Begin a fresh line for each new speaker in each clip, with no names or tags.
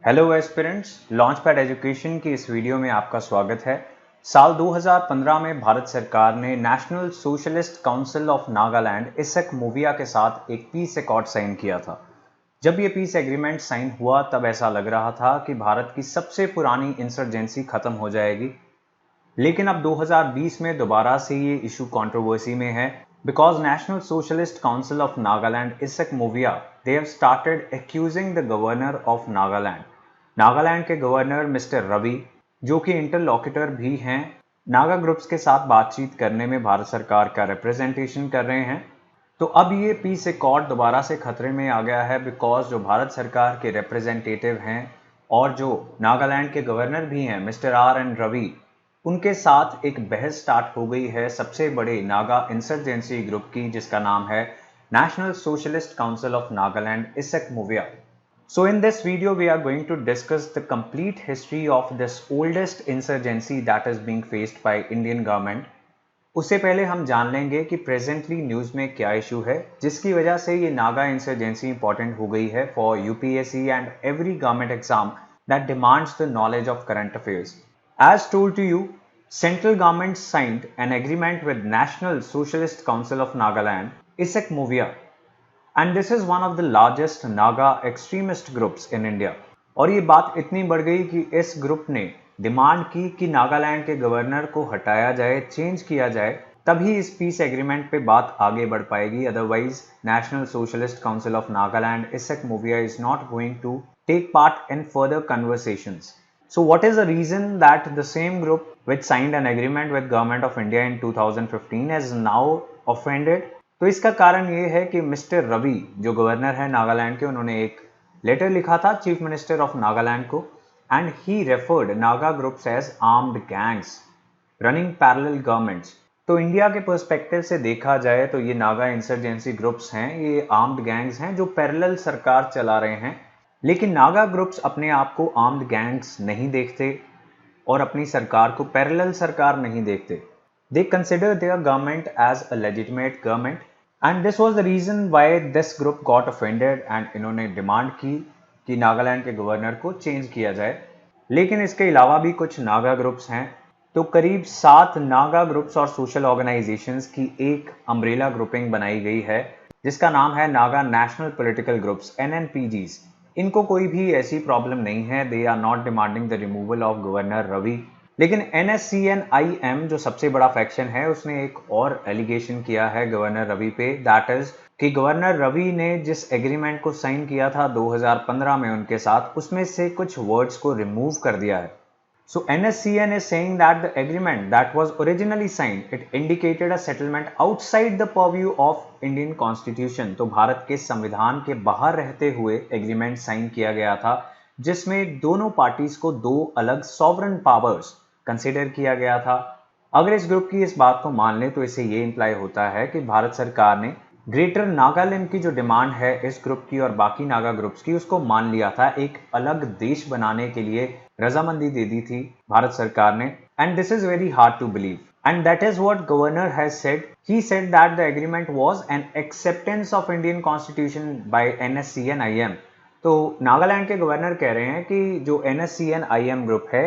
Hello aspirants, launchpad education की इस video में आपका स्वागत है। साल 2015 में भारत सरकार ने national socialist council of Nagaland Isak मूविया के साथ एक पीस एकॉर्ड साइन किया था। जब ये पीस एग्रीमेंट साइन हुआ तब ऐसा लग रहा था कि भारत की सबसे पुरानी इंसर्जेंसी खत्म हो जाएगी, लेकिन अब 2020 में दोबारा से ये इशू कंट्रोवर्सी में है because national socialist council of Nagaland Isak Muivah they have started accusing the governor of Nagaland. Nagaland के गवर्नर मिस्टर रवि, जो कि इंटरलॉक्यूटर भी हैं, नागा ग्रुप्स के साथ बातचीत करने में भारत सरकार का रिप्रेजेंटेशन कर रहे हैं। तो अब ये पीस एकॉर्ड दोबारा से खतरे में आ गया है बिकॉज जो भारत सरकार के रिप्रेजेंटेटिव हैं और जो नागालैंड के गवर्नर भी हैं मिस्टर RN रवि, उनके साथ एक बहस स्टार्ट हो गई है सबसे बड़े नागा इंसर्जेंसी ग्रुप की, जिसका नाम है national socialist council of Nagaland Isak मूविया। So in this video we are going to discuss the complete history of this oldest insurgency that is being faced by Indian government। उससे पहले हम जान लेंगे कि प्रेजेंटली न्यूज में क्या इशू है जिसकी वजह से ये नागा इंसर्जेंसी इंपॉर्टेंट हो गई है for UPSC and every government exam that demands the knowledge of current affairs। As told to you, central government signed an agreement with National Socialist Council of Nagaland, ISEC Movia, and this is one of the largest Naga extremist groups in India। और ये बात इतनी बढ़ गई कि इस group ने demand की कि नागालैंड के गवर्नर को हटाया जाए, चेंज किया जाए, तभी इस पीस एग्रीमेंट पे बात आगे बढ़ पाएगी। Otherwise national socialist council of Nagaland Isak Muivah is not going to take part in further conversations। So what is the reason that the same group which signed an agreement with Government of India in 2015 is now offended? तो इसका कारण ये है कि mister Ravi जो governor है नागालैंड के, उन्होंने एक लेटर लिखा था चीफ मिनिस्टर ऑफ नागालैंड को and he referred Naga groups as armed gangs running parallel governments. तो इंडिया के पर्सपेक्टिव से देखा जाए तो ये नागा इंसर्जेंसी ग्रुप्स हैं, ये आर्म्ड गैंग्स हैं जो पैरेलल सरकार चला रहे हैं। लेकिन नागा ग्रुप्स अपने आप को आर्म्ड गैंग्स नहीं देखते और अपनी सरकार को पैरेलल सरकार नहीं देखते। They consider their government as a legitimate government and this was the reason why this group got offended and इन्होंने डिमांड की कि नागालैंड के गवर्नर को चेंज किया जाए। लेकिन इसके अलावा भी कुछ नागा ग्रुप्स हैं। तो करीब 7 नागा ग्रुप्स और सोशल ऑर्गेनाइजेशंस की एक अम्ब्रेला ग्रुपिंग बनाई गई है जिसका नाम है Naga national political groups NNPGs। इनको कोई भी ऐसी प्रॉब्लम नहीं है, they are not demanding the removal of governor Ravi. लेकिन NSCN-IM जो सबसे बड़ा फैक्शन है, उसने एक और एलिगेशन किया है गवर्नर रवि पे, दैट इज कि गवर्नर रवि ने जिस एग्रीमेंट को साइन किया था 2015 में उनके साथ, उसमें से कुछ वर्ड्स को रिमूव कर दिया है। So NSCN is saying that the agreement that was originally signed, it indicated a settlement outside the purview of Indian Constitution। तो भारत के संविधान के बाहर रहते हुए एग्रीमेंट साइन किया गया था जिसमें दोनों पार्टीज को दो अलग सॉवरन पावर्स कंसिडर किया गया था। अगर इस ग्रुप की इस बात को मान लें तो इससे ये इंप्लाई होता है कि भारत सरकार ने ग्रेटर नागालैंड की जो डिमांड है इस ग्रुप की और बाकी नागा ग्रुप्स की, उसको मान लिया था। एक अलग देश बनाने के लिए रजामंदी दे दी थी भारत सरकार ने and this is very hard to believe and that is what governor has said. He said that the agreement was an acceptance of Indian constitution by NSCN-IM। तो नागालैंड के गवर्नर कह रहे हैं कि जो NSCN-IM ग्रुप है,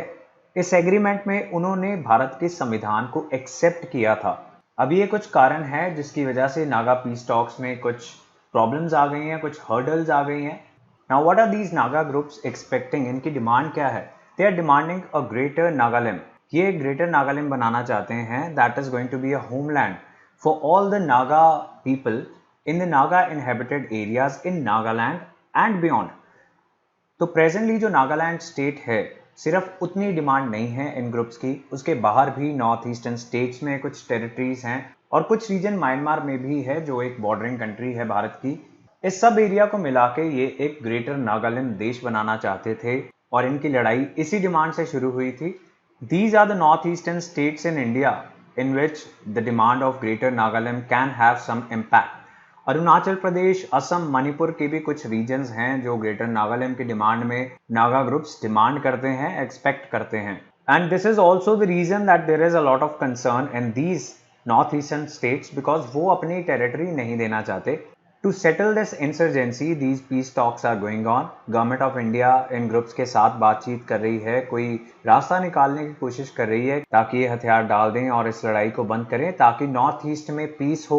इस एग्रीमेंट में उन्होंने भारत के संविधान को एक्सेप्ट किया था। अब ये कुछ कारण है जिसकी वजह से नागा पीस टॉक्स में कुछ प्रॉब्लम्स आ गई हैं, कुछ हर्डल्स आ गई हैं। Now what are these Naga groups expecting? इनकी डिमांड क्या है? They are demanding a greater Nagaland. ये ग्रेटर नागालैंड बनाना चाहते हैं that is going to be a homeland for all the Naga people in the Naga inhabited areas in Nagaland and beyond. तो presently जो Nagaland state है, सिर्फ उतनी डिमांड नहीं है इन ग्रुप्स की, उसके बाहर भी नॉर्थ ईस्टर्न स्टेट्स में कुछ टेरिटरीज हैं और कुछ रीजन म्यांमार में भी है जो एक बॉर्डरिंग कंट्री है भारत की। इस सब एरिया को मिला के ये एक ग्रेटर नागालैंड देश बनाना चाहते थे और इनकी लड़ाई इसी डिमांड से शुरू हुई थी। These are the north eastern states in India in which the demand of greater Nagaland can have some impact. Arunachal Pradesh, Assam, Manipur के भी कुछ रीजन्स हैं जो ग्रेटर नागालैंड की डिमांड में नागा ग्रुप्स डिमांड करते हैं, एक्सपेक्ट करते हैं। And this is also the reason that there is a lot of concern in these north eastern states because वो अपनी टेरिटरी नहीं देना चाहते To settle this insurgency, these peace talks are going on. Government of India in groups के साथ बातचीत कर रही है, कोई रास्ता निकालने की कोशिश कर रही है ताकि ये हथियार डाल दें और इस लड़ाई को बंद करें ताकि नॉर्थ ईस्ट में पीस हो.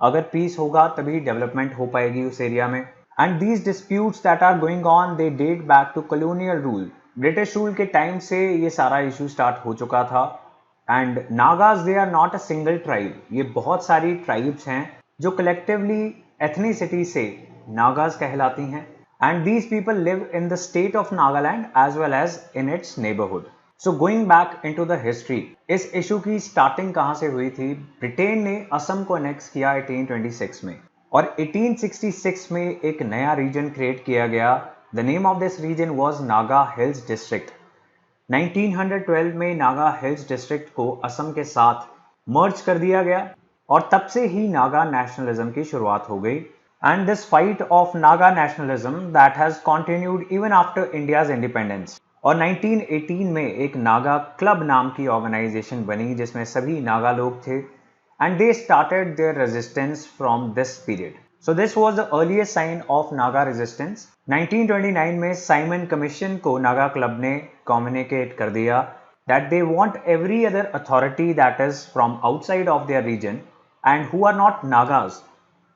अगर पीस होगा तभी डेवलपमेंट हो पाएगी उस एरिया में. And these disputes that are going on they date back to colonial rule. British rule के टाइम से ये सारा इशू स्टार्ट हो चुका था. And Nagas they are not a single tribe. ये बहुत सारी ट्राइब्स हैं जो कलेक्टिवली एथनिसिटी से नागाज कहलाती हैं. And these people live in the state of Nagaland as well as in its neighbourhood. So going back into the history, इस इशू की स्टार्टिंग कहां से हुई थी? ब्रिटेन ने असम को अनेक्स किया 1826 में और 1866 में एक नया रीजन क्रिएट किया गया. The name of this region was Naga hills district. 1912 में नागा हिल्स डिस्ट्रिक्ट को असम के साथ मर्ज कर दिया गया और तब से ही नागा नेशनलिज्म की शुरुआत हो गई. And this fight of Naga nationalism that has continued even after India's independence. और 1918 में एक नागा क्लब नाम की ऑर्गेनाइजेशन बनी जिसमें सभी नागा लोग थे. And they started their resistance from this period. So this was the earliest sign of Naga resistance. 1929 में साइमन कमीशन को नागा क्लब ने कम्युनिकेट कर दिया that they want every other authority that is from outside of their region and who are not Nagas,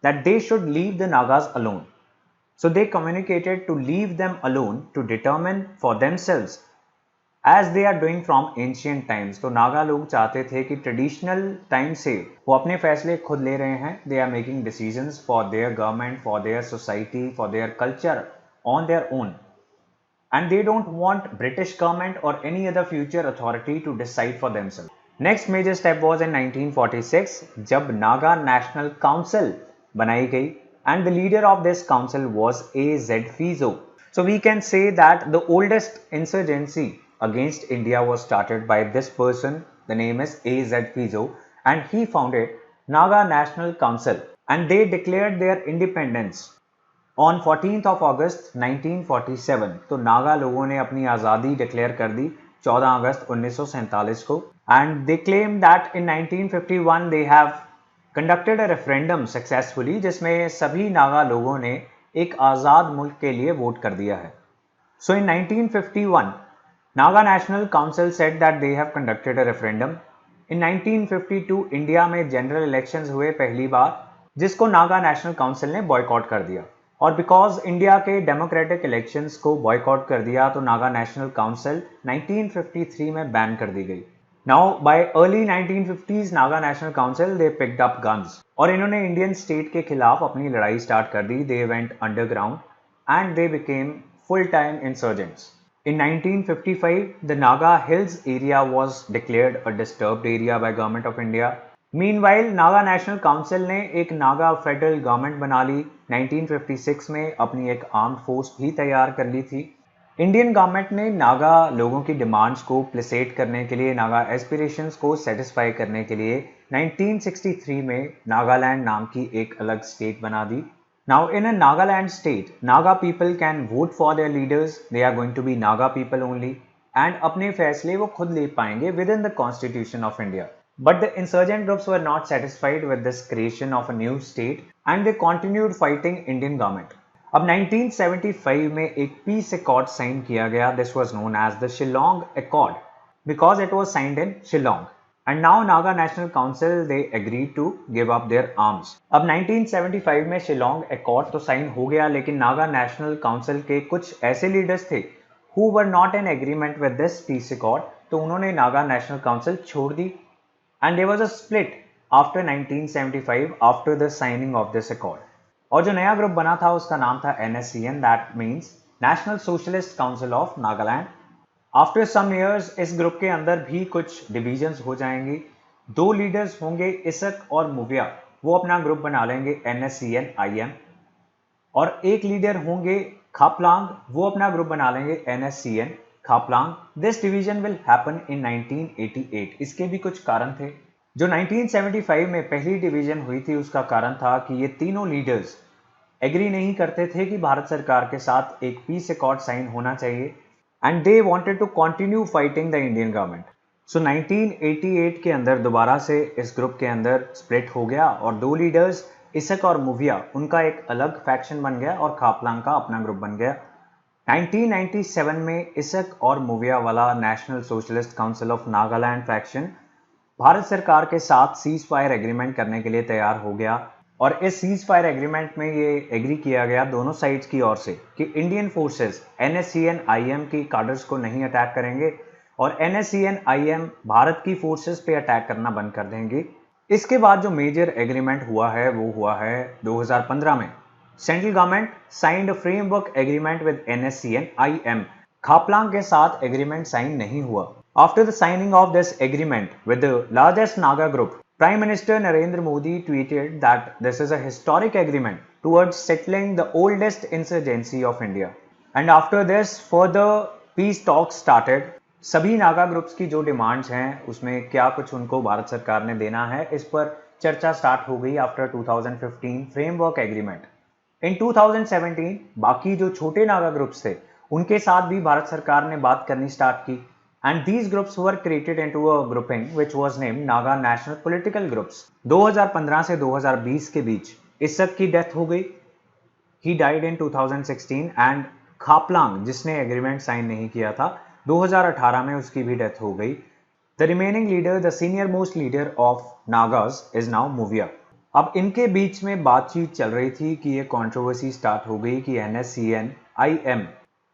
that they should leave the Nagas alone. So they communicated to leave them alone to determine for themselves as they are doing from ancient times. तो नागा लोग चाहते थे कि traditional time से वो अपने फैसले खुद ले रहे हैं. They are making decisions for their government, for their society, for their culture on their own. And they don't want British government or any other future authority to decide for themselves. Next major step was in 1946 जब Naga national council बनाई गई and the leader of this council was A.Z. Fizo. So we can say that the oldest insurgency against India was started by this person. The name is A.Z. Fizo and he founded Naga National Council and they declared their independence on 14th of August 1947. तो नागा लोगों ने अपनी आज़ादी declare कर दी 14 अगस्त 1947 को. And they claim that in 1951 they have conducted a referendum successfully जिसमें सभी नागा लोगों ने एक आज़ाद मुल्क के लिए वोट कर दिया है. सो इन 1951 Naga national council said that they have conducted a referendum. In 1952 India में जनरल इलेक्शंस हुए पहली बार जिसको नागा नेशनल काउंसिल ने बॉयकॉट कर दिया. और बिकॉज इंडिया के डेमोक्रेटिक इलेक्शंस को बॉयकॉट कर दिया तो नागा नेशनल काउंसिल 1953 में बैन कर दी गई. Now bye early 1950s Naga national council they picked up guns और इन्होंने इंडियन स्टेट के खिलाफ अपनी लड़ाई स्टार्ट कर दी. They went underground and they became full time insurgents. In 1955, the Naga Hills area was declared a disturbed area by Government of India. Meanwhile, Naga National Council ने एक नागा फेडरल गवर्नमेंट बना ली. 1956 में अपनी एक आर्म्ड फोर्स भी तैयार कर ली थी. इंडियन गवर्नमेंट ने नागा लोगों की डिमांड्स को प्लेसेट करने के लिए, नागा एस्पिरेशंस को सेटिस्फाई करने के लिए 1963 में नागालैंड नाम की एक अलग स्टेट बना दी. Now in a Nagaland state, Naga people can vote for their leaders. They are going to be Naga people only. And अपने फैसले वो खुद ले पाएंगे within the Constitution of India. But the insurgent groups were not satisfied with this creation of a new state and they continued fighting Indian government. अब 1975 में एक peace accord sign किया गया. This was known as the Shillong Accord because it was signed in Shillong. And now Naga National Council they agreed to give up their arms. अब 1975 में Shillong accord तो sign हो गया लेकिन नागा नेशनल काउंसिल के कुछ ऐसे लीडर्स थे who were not in agreement with this peace accord, तो उन्होंने नागा नेशनल काउंसिल छोड़ दी. And there was a split after 1975 after the signing of this accord. और जो नया ग्रुप बना था उसका नाम था NSCN, that means National Socialist Council of Nagaland. After some years इस ग्रुप के अंदर भी कुछ डिविजन्स हो जाएंगी. दो लीडर्स होंगे इसक और मुविया, वो अपना ग्रुप बना लेंगे NSCN IM. और एक लीडर होंगे खापलांग, वो अपना ग्रुप बना लेंगे NSCN Khaplang. This division will happen in 1988. इसके भी कुछ कारण थे. जो 1975 में पहली डिवीजन हुई थी उसका कारण था कि ये तीनों लीडर्स एग्री नहीं करते थे कि भारत सरकार के साथ एक पीस अकॉर्ड साइन होना चाहिए. And they wanted to continue fighting the Indian government. So 1988 के अंदर दोबारा से इस ग्रुप के अंदर स्प्लिट हो गया और दो लीडर्स इसक और मुविया उनका एक अलग फैक्शन बन गया और खापलांग का अपना ग्रुप बन गया। 1997 में इसक और मुविया वाला national socialist council of Nagaland faction Bharat सरकार के साथ सीज फायर एग्रीमेंट करने के लिए तैयार हो गया और इस सीज फायर एग्रीमेंट में ये एग्री किया गया दोनों साइड्स की ओर से कि इंडियन फोर्सेस NSCN IM की कार्डर्स को नहीं अटैक करेंगे और NSCN IM भारत की फोर्सेस पे अटैक करना बंद कर देंगे। इसके बाद जो मेजर एग्रीमेंट हुआ है वो हुआ है 2015 में। Central government signed framework agreement with NSCN IM। Khaplang के साथ एग्रीमेंट साइन नहीं हुआ। After the signing of this agreement with the largest Naga group, Prime Minister Narendra Modi tweeted that this is a historic agreement towards settling the oldest insurgency of India. And after this, further peace talks started. सभी Naga groups की जो demands हैं उसमें क्या कुछ उनको भारत सरकार ने देना है, इस पर चर्चा स्टार्ट हो गई आफ्टर 2015 फ्रेमवर्क एग्रीमेंट। इन 2017 बाकी जो छोटे नागा ग्रुप्स थे उनके साथ भी भारत सरकार ने बात करनी स्टार्ट की and these groups were created into a grouping which was named Naga National Political Groups। 2015 से 2020 के बीच इसक की डेथ हो गई, he died in 2016 and Khaplang जिसने एग्रीमेंट साइन नहीं किया था 2018 में उसकी भी डेथ हो गई। The remaining leader, the senior most leader of Nagas is now Movia। अब इनके बीच में बातचीत चल रही थी कि ये कंट्रोवर्सी स्टार्ट हो गई कि NSCN IM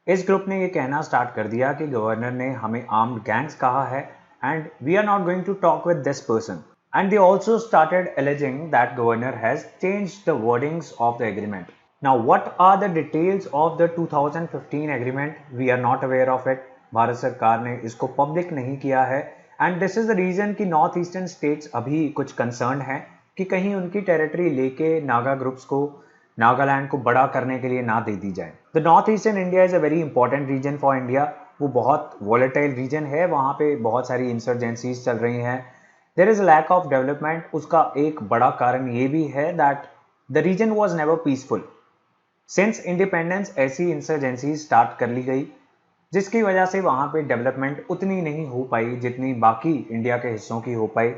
इस ग्रुप ने ये कहना स्टार्ट कर दिया कि गवर्नर ने हमें आर्म्ड गैंग्स कहा है and we are not going to talk with this person and they also started alleging that governor has changed the wordings of the agreement. Now what are the details of the 2015 agreement? We are not aware of it. Bharat सरकार ने इसको public नहीं किया है and this is the reason कि north eastern states अभी कुछ concern है कि कहीं उनकी टेरिटरी लेके नागा ग्रुप्स को नागालैंड को बड़ा करने के लिए ना दे दी जाए। The north eastern India is a very important region for India. वो बहुत वॉलेटाइल रीजन है, वहाँ पे बहुत सारी इंसर्जेंसीज चल रही हैं। There is lack of development. उसका एक बड़ा कारण ये भी है that the region was never peaceful. Since independence ऐसी इंसर्जेंसीज स्टार्ट कर ली गई जिसकी वजह से वहाँ पे डेवलपमेंट उतनी नहीं हो पाई जितनी बाकी इंडिया के हिस्सों की हो पाई।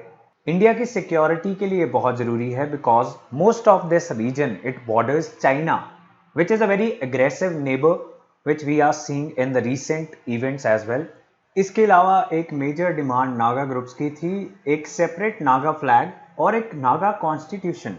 इंडिया की सिक्योरिटी के लिए बहुत जरूरी है because most of this region it borders China which is a very aggressive neighbour which we are seeing in the recent events as well. इसके अलावा एक मेजर डिमांड नागा ग्रुप्स की थी एक सेपरेट नागा फ्लैग और एक नागा कॉन्स्टिट्यूशन।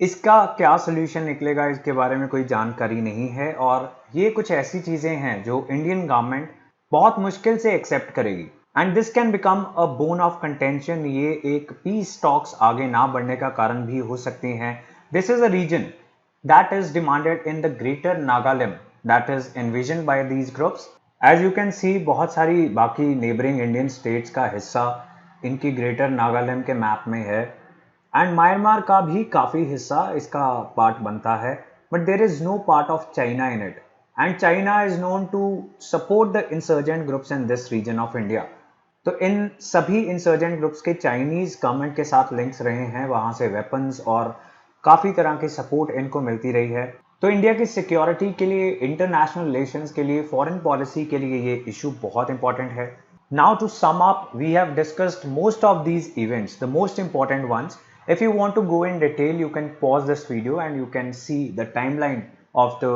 इसका क्या सोल्यूशन निकलेगा इसके बारे में कोई जानकारी नहीं है और ये कुछ ऐसी चीजें हैं जो इंडियन गवर्नमेंट बहुत मुश्किल से एक्सेप्ट करेगी and this can become a bone of contention. ये एक पीस टॉक्स आगे ना बढ़ने का कारण भी हो सकती हैं। This is a region that is demanded in the greater Nagaland that is envision by these groups. As you can see बहुत सारी बाकी नेबरिंग इंडियन स्टेट्स का हिस्सा इनकी ग्रेटर नागालैंड के मैप में है एंड म्यांमार का भी काफी हिस्सा इसका पार्ट बनता है but there is no part of China in it and China is known to support the insurgent groups in this region of India. तो इन सभी इंसर्जेंट ग्रुप्स के चाइनीज गवर्नमेंट के साथ लिंक्स रहे हैं, वहां से वेपन्स और काफी तरह की सपोर्ट इनको मिलती रही है। तो इंडिया की सिक्योरिटी के लिए, इंटरनेशनल रिलेशंस के लिए, फॉरेन पॉलिसी के लिए ये इशू बहुत इंपॉर्टेंट है। Now to sum up, we have discussed most of these events, the most important ones. If you want to go in detail, you can pause this video and you can see the timeline of the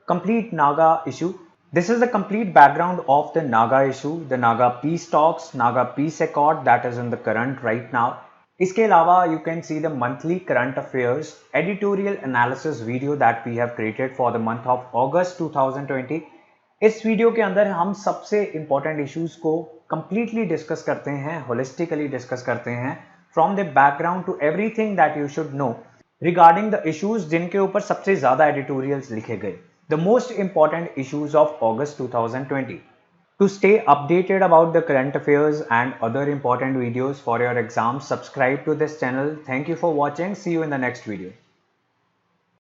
complete Naga issue. This is the complete background of the Naga issue, the Naga peace talks, Naga peace accord that is in the current right now. इसके अलावा you can see the monthly current affairs editorial analysis video that we have created for the month of August 2020. इस video के अंदर हम सबसे important issues को completely discuss करते हैं, holistically discuss करते हैं from the background to everything that you should know regarding the issues जिनके ऊपर सबसे ज़्यादा editorials लिखे गए, the most important issues of August 2020. To stay updated about the current affairs and other important videos for your exams, subscribe to this channel. Thank you for watching. See you in the next video.